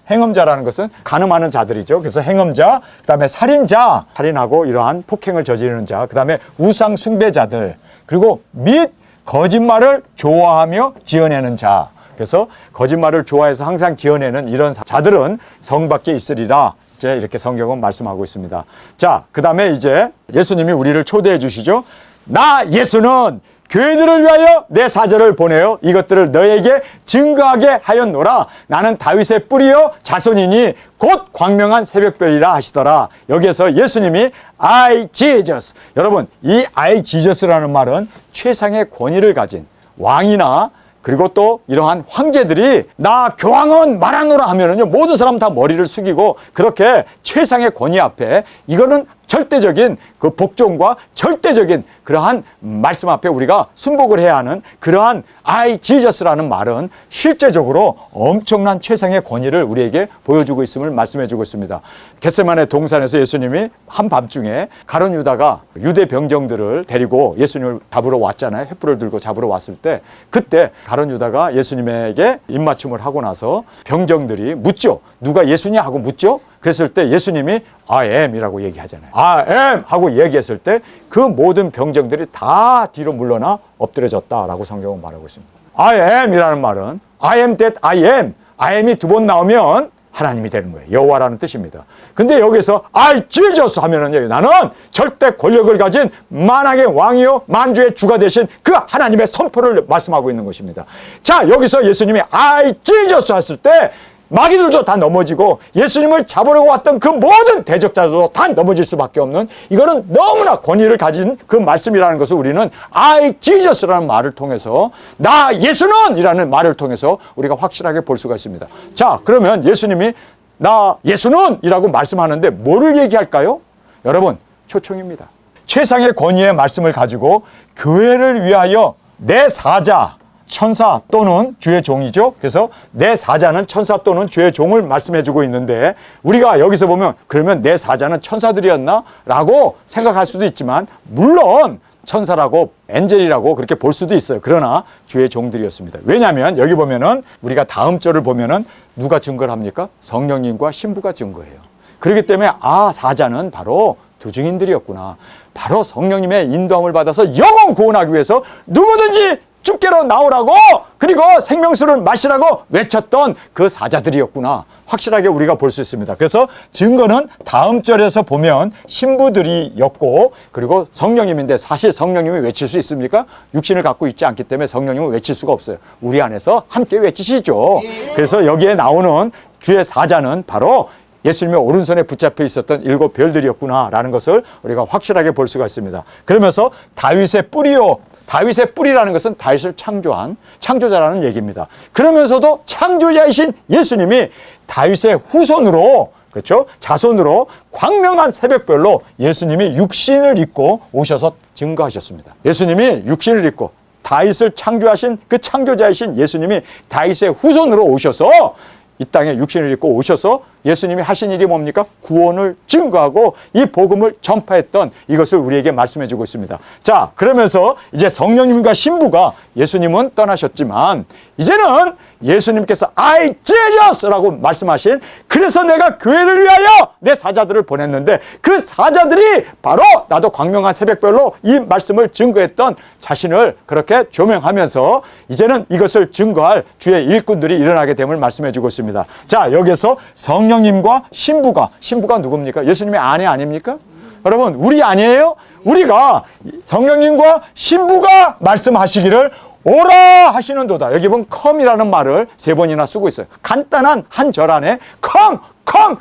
행음자라는 것은 간음하는 자들이죠. 그래서 행음자, 그 다음에 살인자, 살인하고 이러한 폭행을 저지르는 자, 그 다음에 우상 숭배자들, 그리고 및 거짓말을 좋아하며 지어내는 자. 그래서 거짓말을 좋아해서 항상 지어내는 이런 자들은 성 밖에 있으리라. 이제 이렇게 성경은 말씀하고 있습니다. 자, 그 다음에 이제 예수님이 우리를 초대해 주시죠. 나 예수는 교회들을 위하여 내 사절을 보내어 이것들을 너에게 증거하게 하였노라. 나는 다윗의 뿌리요 자손이니 곧 광명한 새벽별이라 하시더라. 여기에서 예수님이 I Jesus, 여러분, 이 I Jesus라는 말은 최상의 권위를 가진 왕이나 그리고 또 이러한 황제들이 나 교황은 말하노라 하면은요, 모든 사람 다 머리를 숙이고 그렇게 최상의 권위 앞에, 이거는 절대적인 그 복종과 절대적인 그러한 말씀 앞에 우리가 순복을 해야 하는 그러한 I Jesus라는 말은 실제적으로 엄청난 최상의 권위를 우리에게 보여주고 있음을 말씀해주고 있습니다. 겟세마네 동산에서 예수님이 한밤중에 가룟 유다가 유대 병정들을 데리고 예수님을 잡으러 왔잖아요. 횃불을 들고 잡으러 왔을 때, 그때 가룟 유다가 예수님에게 입맞춤을 하고 나서 병정들이 묻죠. 누가 예수냐 하고 묻죠. 그랬을 때 예수님이 I am 이라고 얘기하잖아요. I am 하고 얘기했을 때 그 모든 병정들이 다 뒤로 물러나 엎드려졌다라고 성경은 말하고 있습니다. I am 이라는 말은 I am that I am, I am이 2번 나오면 하나님이 되는 거예요. 여호와라는 뜻입니다. 근데 여기서 I Jesus 하면은 나는 절대 권력을 가진 만왕의 왕이요 만주의 주가 되신 그 하나님의 선포를 말씀하고 있는 것입니다. 자, 여기서 예수님이 I Jesus 했을 때 마귀들도 다 넘어지고 예수님을 잡으려고 왔던 그 모든 대적자들도 다 넘어질 수밖에 없는, 이거는 너무나 권위를 가진 그 말씀이라는 것을 우리는 I Jesus라는 말을 통해서, 나 예수는 이라는 말을 통해서 우리가 확실하게 볼 수가 있습니다. 자, 그러면 예수님이 나 예수는 이라고 말씀하는데 뭐를 얘기할까요? 여러분, 초청입니다. 최상의 권위의 말씀을 가지고 교회를 위하여 내 사자, 천사 또는 주의 종이죠. 그래서 내 사자는 천사 또는 주의 종을 말씀해주고 있는데, 우리가 여기서 보면 그러면 내 사자는 천사들이었나? 라고 생각할 수도 있지만, 물론 천사라고 엔젤이라고 그렇게 볼 수도 있어요. 그러나 주의 종들이었습니다. 왜냐하면 여기 보면은 우리가 다음 절을 보면은 누가 증거를 합니까? 성령님과 신부가 증거해요. 그렇기 때문에 사자는 바로 두 증인들이었구나. 바로 성령님의 인도함을 받아서 영혼 구원하기 위해서 누구든지 주께로 나오라고, 그리고 생명수를 마시라고 외쳤던 그 사자들이었구나. 확실하게 우리가 볼 수 있습니다. 그래서 증거는 다음 절에서 보면 신부들이었고, 그리고 성령님인데, 사실 성령님이 외칠 수 있습니까? 육신을 갖고 있지 않기 때문에 성령님은 외칠 수가 없어요. 우리 안에서 함께 외치시죠. 그래서 여기에 나오는 주의 사자는 바로 예수님의 오른손에 붙잡혀 있었던 7 별들이었구나라는 것을 우리가 확실하게 볼 수가 있습니다. 그러면서 다윗의 뿌리요, 다윗의 뿌리라는 것은 다윗을 창조한 창조자라는 얘기입니다. 그러면서도 창조자이신 예수님이 다윗의 후손으로, 그렇죠? 자손으로 광명한 새벽별로 예수님이 육신을 입고 오셔서 증거하셨습니다. 예수님이 육신을 입고 다윗을 창조하신 그 창조자이신 예수님이 다윗의 후손으로 오셔서 이 땅에 육신을 입고 오셔서 예수님이 하신 일이 뭡니까? 구원을 증거하고 이 복음을 전파했던 이것을 우리에게 말씀해 주고 있습니다. 자, 그러면서 이제 성령님과 신부가, 예수님은 떠나셨지만 이제는 예수님께서 I Jesus라고 말씀하신, 그래서 내가 교회를 위하여 내 사자들을 보냈는데 그 사자들이 바로 나도 광명한 새벽별로 이 말씀을 증거했던 자신을 그렇게 조명하면서 이제는 이것을 증거할 주의 일꾼들이 일어나게 됨을 말씀해 주고 있습니다. 자, 여기서 성령님과 신부가 누굽니까? 예수님의 아내 아닙니까? 여러분, 우리 아니에요? 우리가 성령님과 신부가 말씀하시기를 오라 하시는도다. 여기 보면 come이라는 말을 3번이나 쓰고 있어요. 간단한 한 절 안에 come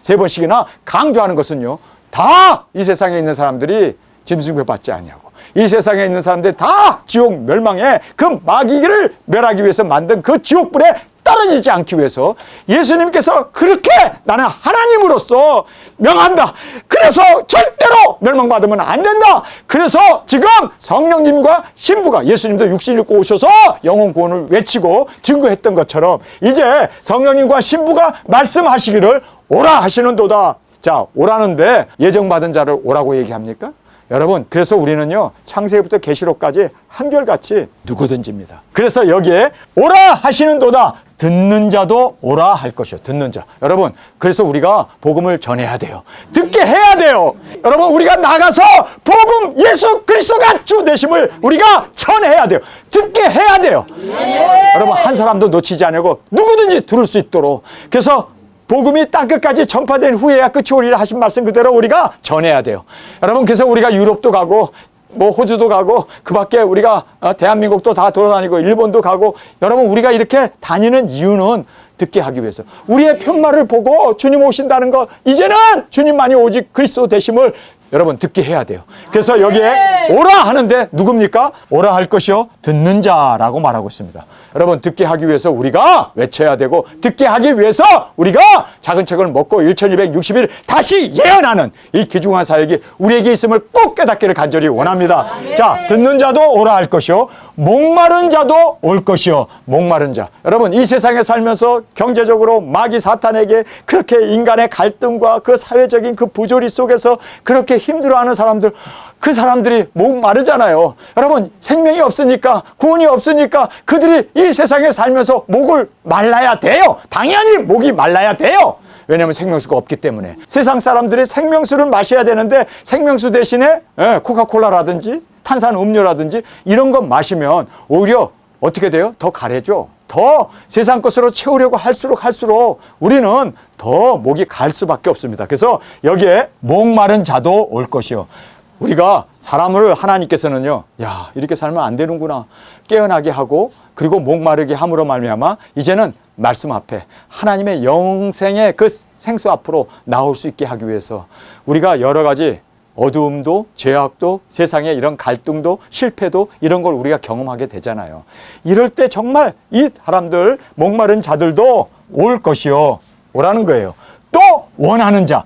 3번씩이나 강조하는 것은요, 다 이 세상에 있는 사람들이 짐승배 받지 아니하고, 이 세상에 있는 사람들이 다 지옥 멸망에 그 마귀를 멸하기 위해서 만든 그 지옥불에 떨어지지 않기 위해서 예수님께서 그렇게 나는 하나님으로서 명한다. 그래서 절대로 멸망받으면 안 된다. 그래서 지금 성령님과 신부가, 예수님도 육신을 입고 오셔서 영혼 구원을 외치고 증거했던 것처럼 이제 성령님과 신부가 말씀하시기를 오라 하시는도다. 자, 오라는데 예정받은 자를 오라고 얘기합니까? 여러분, 그래서 우리는요, 창세기부터 계시록까지 한결같이 누구든지입니다. 그래서 여기에 오라 하시는도다. 듣는 자도 오라 할 것이요. 듣는 자. 여러분, 그래서 우리가 복음을 전해야 돼요. 듣게 해야 돼요. 여러분, 우리가 나가서 복음, 예수 그리스도가 주 되심을 우리가 전해야 돼요. 듣게 해야 돼요. 여러분, 한 사람도 놓치지 않고 누구든지 들을 수 있도록. 그래서 복음이 땅끝까지 전파된 후에야 끝이 오리라 하신 말씀 그대로 우리가 전해야 돼요. 여러분, 그래서 우리가 유럽도 가고 호주도 가고 그 밖에 우리가 대한민국도 다 돌아다니고 일본도 가고, 여러분, 우리가 이렇게 다니는 이유는 듣게 하기 위해서, 우리의 편말을 보고 주님 오신다는 것, 이제는 주님만이 오직 그리스도 되심을 여러분 듣게 해야 돼요. 그래서 여기에 오라 하는데 누굽니까? 오라 할 것이요 듣는 자라고 말하고 있습니다. 여러분, 듣게 하기 위해서 우리가 외쳐야 되고, 듣게 하기 위해서 우리가 작은 책을 먹고 1260일 다시 예언하는 이 귀중한 사역이 우리에게 있음을 꼭 깨닫기를 간절히 원합니다. 자, 듣는 자도 오라 할 것이요 목마른 자도 올 것이요 목마른 자. 여러분, 이 세상에 살면서 경제적으로 마귀 사탄에게 그렇게 인간의 갈등과 그 사회적인 그 부조리 속에서 그렇게 힘들어하는 사람들, 그 사람들이 목마르잖아요. 여러분, 생명이 없으니까, 구원이 없으니까 그들이 이 세상에 살면서 목을 말라야 돼요. 당연히 목이 말라야 돼요. 왜냐하면 생명수가 없기 때문에. 세상 사람들이 생명수를 마셔야 되는데 생명수 대신에 코카콜라라든지 탄산 음료라든지 이런 거 마시면 오히려 어떻게 돼요? 더 가래져. 더 세상 것으로 채우려고 할수록 우리는 더 목이 갈 수밖에 없습니다. 그래서 여기에 목마른 자도 올 것이요. 우리가 사람을 하나님께서는요, 야, 이렇게 살면 안 되는구나 깨어나게 하고, 그리고 목마르게 함으로 말미암아 이제는 말씀 앞에 하나님의 영생의 그 생수 앞으로 나올 수 있게 하기 위해서 우리가 여러 가지 어두움도 죄악도 세상의 이런 갈등도 실패도 이런 걸 우리가 경험하게 되잖아요. 이럴 때 정말 이 사람들 목마른 자들도 올 것이요, 오라는 거예요. 또 원하는 자.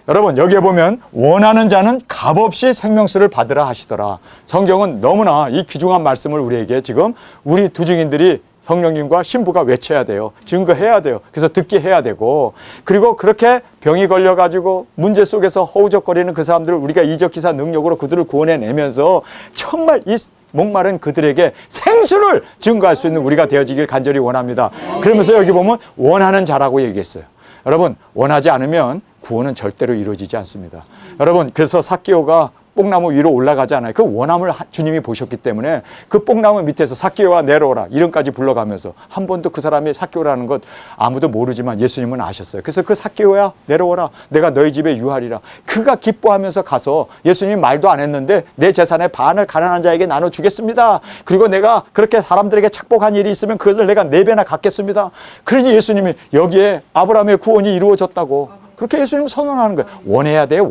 여러분 여기에 보면 원하는 자는 값없이 생명수를 받으라 하시더라. 성경은 너무나 이 귀중한 말씀을 우리에게 지금 우리 두 증인들이 성령님과 신부가 외쳐야 돼요. 증거해야 돼요. 그래서 듣게 해야 되고, 그리고 그렇게 병이 걸려가지고 문제 속에서 허우적거리는 그 사람들을 우리가 이적기사 능력으로 그들을 구원해내면서 정말 이 목마른 그들에게 생수를 증거할 수 있는 우리가 되어지길 간절히 원합니다. 그러면서 여기 보면 원하는 자라고 얘기했어요. 여러분 원하지 않으면 구원은 절대로 이루어지지 않습니다. 여러분 그래서 삭개오가 뽕나무 위로 올라가지 않아요. 그 원함을 주님이 보셨기 때문에 그 뽕나무 밑에서 삭개오와 내려오라 이름까지 불러가면서 한 번도 그 사람이 삭개오라는 것 아무도 모르지만 예수님은 아셨어요. 그래서 그 삭개오야 내려오라, 내가 너희 집에 유하리라. 그가 기뻐하면서 가서 예수님이 말도 안 했는데 내 재산의 반을 가난한 자에게 나눠주겠습니다. 그리고 내가 그렇게 사람들에게 착복한 일이 있으면 그것을 내가 4배나 갚겠습니다. 그러니 예수님이 여기에 아브라함의 구원이 이루어졌다고 그렇게 예수님 선언하는 거예요. 원해야 돼요.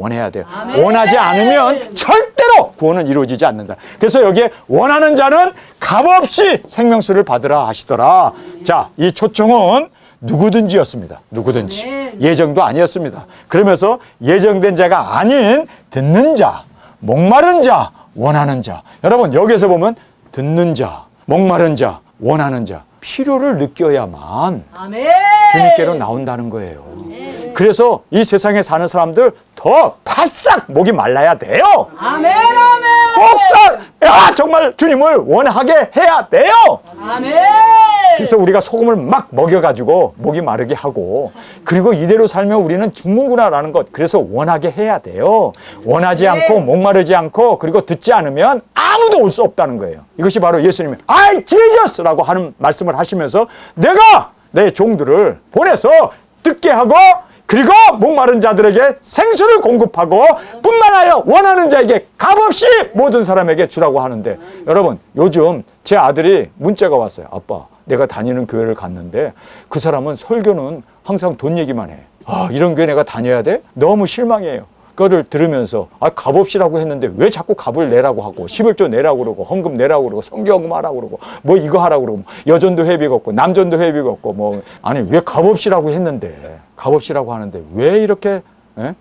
아멘. 원하지 않으면 절대로 구원은 이루어지지 않는다. 그래서 여기에 원하는 자는 값없이 생명수를 받으라 하시더라. 자, 이 초청은 누구든지였습니다. 누구든지. 예정도 아니었습니다. 그러면서 예정된 자가 아닌 듣는 자, 목마른 자, 원하는 자. 여러분 여기에서 보면 듣는 자, 목마른 자, 원하는 자. 필요를 느껴야만 주님께로 나온다는 거예요. 그래서 이 세상에 사는 사람들 더 바싹 목이 말라야 돼요. 아멘. 꼭싹 야 정말 주님을 원하게 해야 돼요. 아멘. 그래서 우리가 소금을 막 먹여가지고 목이 마르게 하고, 그리고 이대로 살면 우리는 죽는구나라는 것. 그래서 원하게 해야 돼요. 원하지 않고 목마르지 않고 그리고 듣지 않으면 아무도 올 수 없다는 거예요. 이것이 바로 예수님이 I Jesus!라고 하는 말씀을 하시면서 내가 내 종들을 보내서 듣게 하고 그리고 목마른 자들에게 생수를 공급하고 뿐만 아니라 원하는 자에게 값없이 모든 사람에게 주라고 하는데, 여러분 요즘 제 아들이 문자가 왔어요. 아빠 내가 다니는 교회를 갔는데 그 사람은 설교는 항상 돈 얘기만 해. 아, 이런 교회 내가 다녀야 돼? 너무 실망이에요. 그거를 들으면서 값없이라고 했는데 왜 자꾸 값을 내라고 하고 11조 내라고 그러고 헌금 내라고 그러고 성경금 하라고 그러고 뭐 이거 하라고 그러고 여전도 회비가 없고 남전도 회비가 없고 뭐 아니 왜 값없이라고 했는데 값없이라고 하는데 왜 이렇게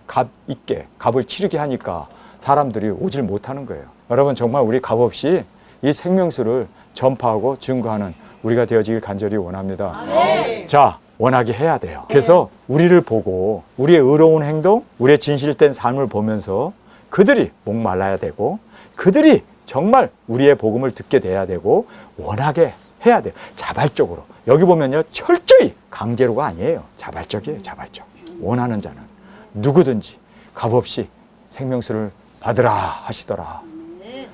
값 있게 값을 치르게 하니까 사람들이 오질 못하는 거예요. 여러분 정말 우리 값없이 이 생명수를 전파하고 증거하는 우리가 되어지길 간절히 원합니다. 자, 원하게 해야 돼요. 그래서 우리를 보고 우리의 의로운 행동, 우리의 진실된 삶을 보면서 그들이 목말라야 되고 그들이 정말 우리의 복음을 듣게 돼야 되고 원하게 해야 돼요. 자발적으로. 여기 보면요 철저히 강제로가 아니에요. 자발적이에요. 자발적. 원하는 자는 누구든지 값없이 생명수를 받으라 하시더라.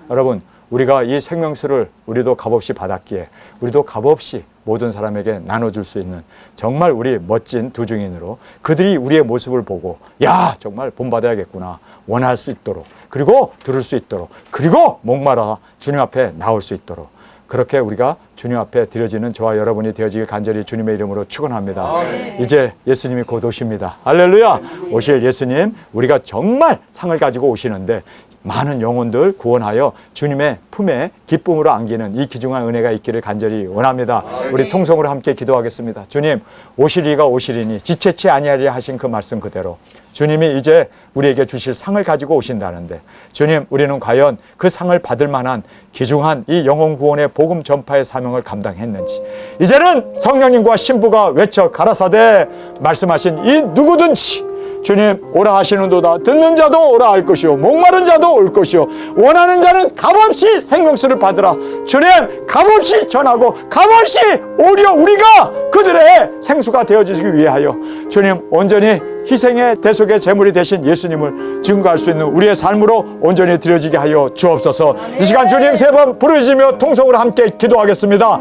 여러분 우리가 이 생명수를 우리도 값없이 받았기에 우리도 값없이 모든 사람에게 나눠줄 수 있는 정말 우리 멋진 두 증인으로 그들이 우리의 모습을 보고 야 정말 본받아야겠구나 원할 수 있도록, 그리고 들을 수 있도록, 그리고 목마라 주님 앞에 나올 수 있도록 그렇게 우리가 주님 앞에 드려지는 저와 여러분이 되어지길 간절히 주님의 이름으로 축원합니다. 이제 예수님이 곧 오십니다. 할렐루야. 오실 예수님, 우리가 정말 상을 가지고 오시는데 많은 영혼들 구원하여 주님의 품에 기쁨으로 안기는 이 귀중한 은혜가 있기를 간절히 원합니다. 우리 통성으로 함께 기도하겠습니다. 주님, 오시리가 오시리니 지체치 아니하리라 하신 그 말씀 그대로 주님이 이제 우리에게 주실 상을 가지고 오신다는데, 주님, 우리는 과연 그 상을 받을 만한 귀중한 이 영혼 구원의 복음 전파의 사명을 감당했는지, 이제는 성령님과 신부가 외쳐 가라사대 말씀하신 이 누구든지 주님 오라 하시는도다. 듣는 자도 오라 할 것이요 목마른 자도 올 것이요 원하는 자는 값없이 생명수를 받으라. 주님 값없이 전하고 값없이 오히려 우리가 그들의 생수가 되어지기 위하여 주님 온전히 희생의 대속의 제물이 되신 예수님을 증거할 수 있는 우리의 삶으로 온전히 드려지게 하여 주옵소서. 이 시간 주님 세 번 부르짖으며 통성으로 함께 기도하겠습니다.